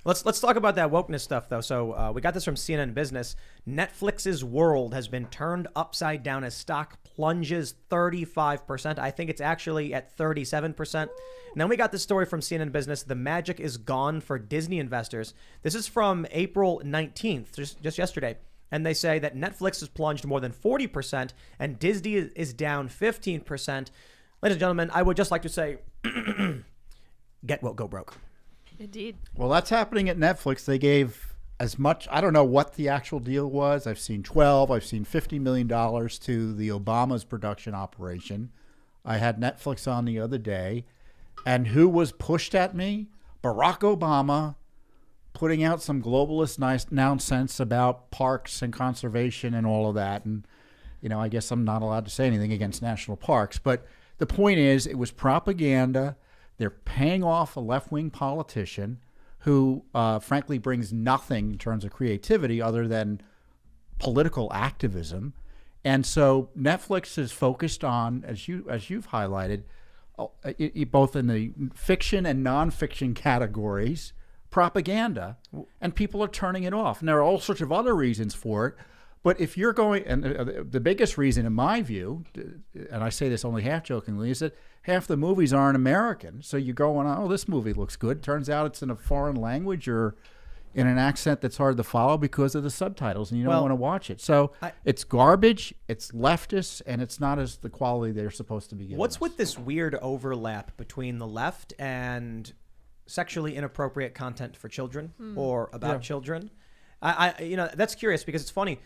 Let's talk about that wokeness stuff, though. So we got this from CNN Business. Netflix's world has been turned upside down as stock plunges 35%. I think it's actually at 37%. And then we got this story from CNN Business. The magic is gone for Disney investors. This is from April 19th, just yesterday. And they say that Netflix has plunged more than 40% and Disney is down 15%. Ladies and gentlemen, I would just like to say, get woke, go broke. Indeed. Well, that's happening at Netflix. They gave as much, I don't know what the actual deal was. I've seen 12, I've seen $50 million to the Obama's production operation. I had Netflix on the other day. And who was pushed at me? Barack Obama putting out some globalist nonsense about parks and conservation and all of that. And, you know, I guess I'm not allowed to say anything against national parks. But the point is, it was propaganda. They're paying off a left-wing politician who, frankly, brings nothing in terms of creativity other than political activism. And so Netflix is focused on, as you've highlighted, both in the fiction and nonfiction categories, propaganda, and people are turning it off. And there are all sorts of other reasons for it. But if you're going, and the biggest reason in my view, and I say this only half jokingly, is that half the movies aren't American. So you're going, oh, this movie looks good. Turns out it's in a foreign language or in an accent that's hard to follow because of the subtitles, and you don't want to watch it. So it's garbage, it's leftist, and it's not as the quality they're supposed to be giving What's us. with this weird overlap between the left and sexually inappropriate content for children or about children? That's curious because it's funny.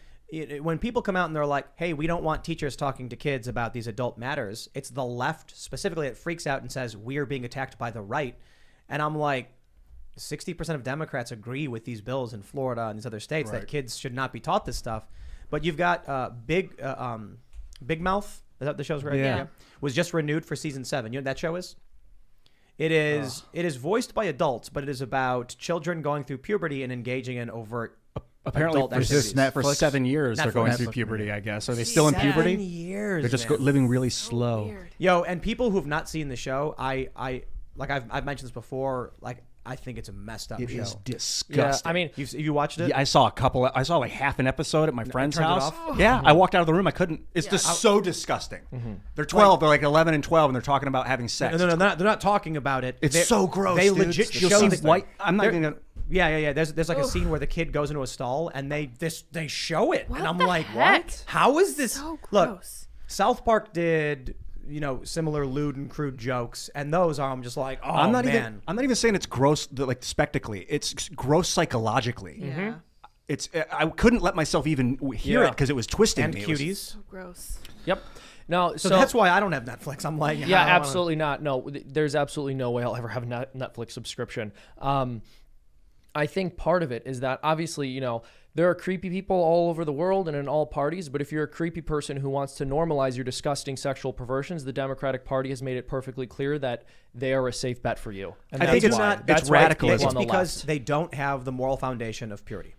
When people come out and they're like, hey, we don't want teachers talking to kids about these adult matters, it's the left specifically that freaks out and says we're being attacked by the right. And I'm like, 60% of Democrats agree with these bills in Florida and these other states that kids should not be taught this stuff. But you've got Big Mouth, is that the show's right? Yeah. Was just renewed for season 7. You know what that show is? It is voiced by adults, but it is about children going through puberty and engaging in overt Apparently, adult for, activities. for 7 years, they're going through Netflix. puberty, I guess. Are they still in puberty? 7 years. They're just man. living really slow. Weird. Yo, and people who've not seen the show, I've mentioned this before. Like, I think it's a messed up It show. is disgusting. Yeah, I mean, You watched it? Yeah, I saw a couple. I saw like half an episode at my friend's turned it house. off? Yeah, I walked out of the room. I couldn't. It's just so disgusting. They're 12. They're like 11 and 12, and they're talking about having sex. No, they're not talking about it. It's so gross. They dude. legit You'll show see the white. I'm not even gonna. Yeah. There's like a scene where the kid goes into a stall and they show it, What and I'm the like, heck? what? How is this? So Look, gross. South Park did similar lewd and crude jokes, and those I'm just like, oh I'm not man. even saying it's gross like spectacally. It's gross psychologically. Yeah. It's I couldn't let myself even hear it because it was twisting and me. It was- cuties. So gross. yep. No, So that's why I don't have Netflix. I'm like, Yeah, I don't wanna- absolutely not. No, there's absolutely no way I'll ever have a Netflix subscription. I think part of it is that obviously, there are creepy people all over the world and in all parties, but if you're a creepy person who wants to normalize your disgusting sexual perversions, the Democratic Party has made it perfectly clear that they are a safe bet for you. And I think that's it's why. not- That's it's why radicalism. people It's on the because left. they don't have the moral foundation of purity.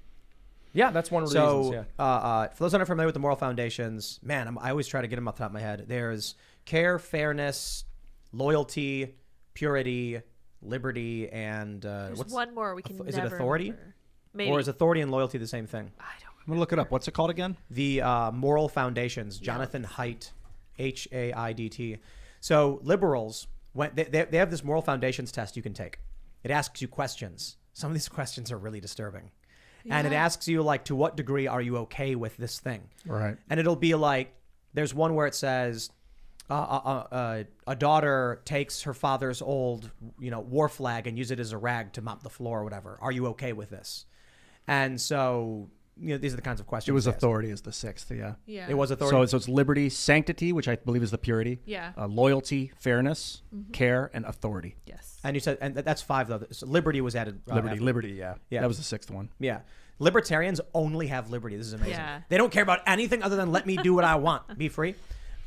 Yeah, that's one of the reasons. So, Yeah. for those that aren't familiar with the moral foundations, man, I always try to get them off the top of my head. There's care, fairness, loyalty, purity, liberty, and There's one more we can is it never authority? remember. Maybe. Or is authority and loyalty the same thing? I don't I'm gonna look it up. What's it called again? The moral foundations, Jonathan Haidt, Haidt. So liberals, when they have this moral foundations test you can take. It asks you questions. Some of these questions are really disturbing. And it asks you, like, to what degree are you okay with this thing? Right. And it'll be like, there's one where it says, a daughter takes her father's old, war flag and use it as a rag to mop the floor or whatever. Are you okay with this? And so, these are the kinds of questions. It was they ask. authority is the 6th. Yeah. Yeah. It was authority. So it's liberty, sanctity, which I believe is the purity. Yeah. Loyalty, fairness, care, and authority. Yes. And you said, and that's 5 though. So liberty was added. After. Liberty. Yeah. Yeah. That was the 6th one. Yeah. Libertarians only have liberty. This is amazing. Yeah. They don't care about anything other than let me do what I want. Be free.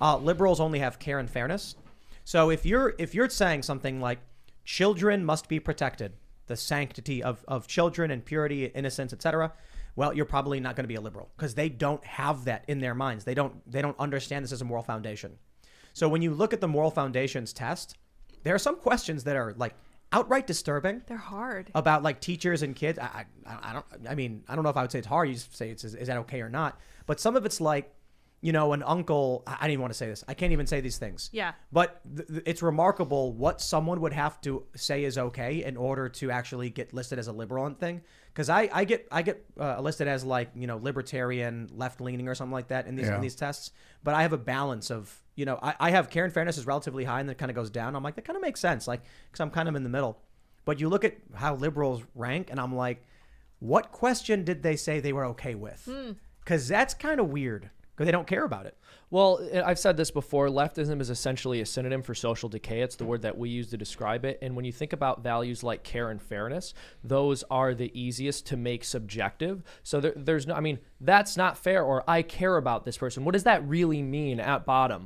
Liberals only have care and fairness. So if you're saying something like children must be protected, the sanctity of children and purity, innocence, etc., well, you're probably not going to be a liberal because they don't have that in their minds. They don't understand this as a moral foundation. So when you look at the moral foundations test, there are some questions that are like outright disturbing They're hard. about like teachers and kids. I don't know if I would say it's hard. You just say is that okay or not? But some of it's like, you know, an uncle. I didn't even want to say this. I can't even say these things. Yeah. But it's remarkable what someone would have to say is okay in order to actually get listed as a liberal on thing. Because I get listed as like, you know, libertarian, left leaning or something like that in these tests. But I have a balance of, you know, I have care and fairness is relatively high and then it kind of goes down. I'm like, that kind of makes sense. Like, because I'm kind of in the middle. But you look at how liberals rank and I'm like, what question did they say they were okay with? Because that's kind of weird because they don't care about it. Well, I've said this before. Leftism is essentially a synonym for social decay. It's the word that we use to describe it. And when you think about values like care and fairness, those are the easiest to make subjective. So there's no, I mean, that's not fair or I care about this person. What does that really mean at bottom?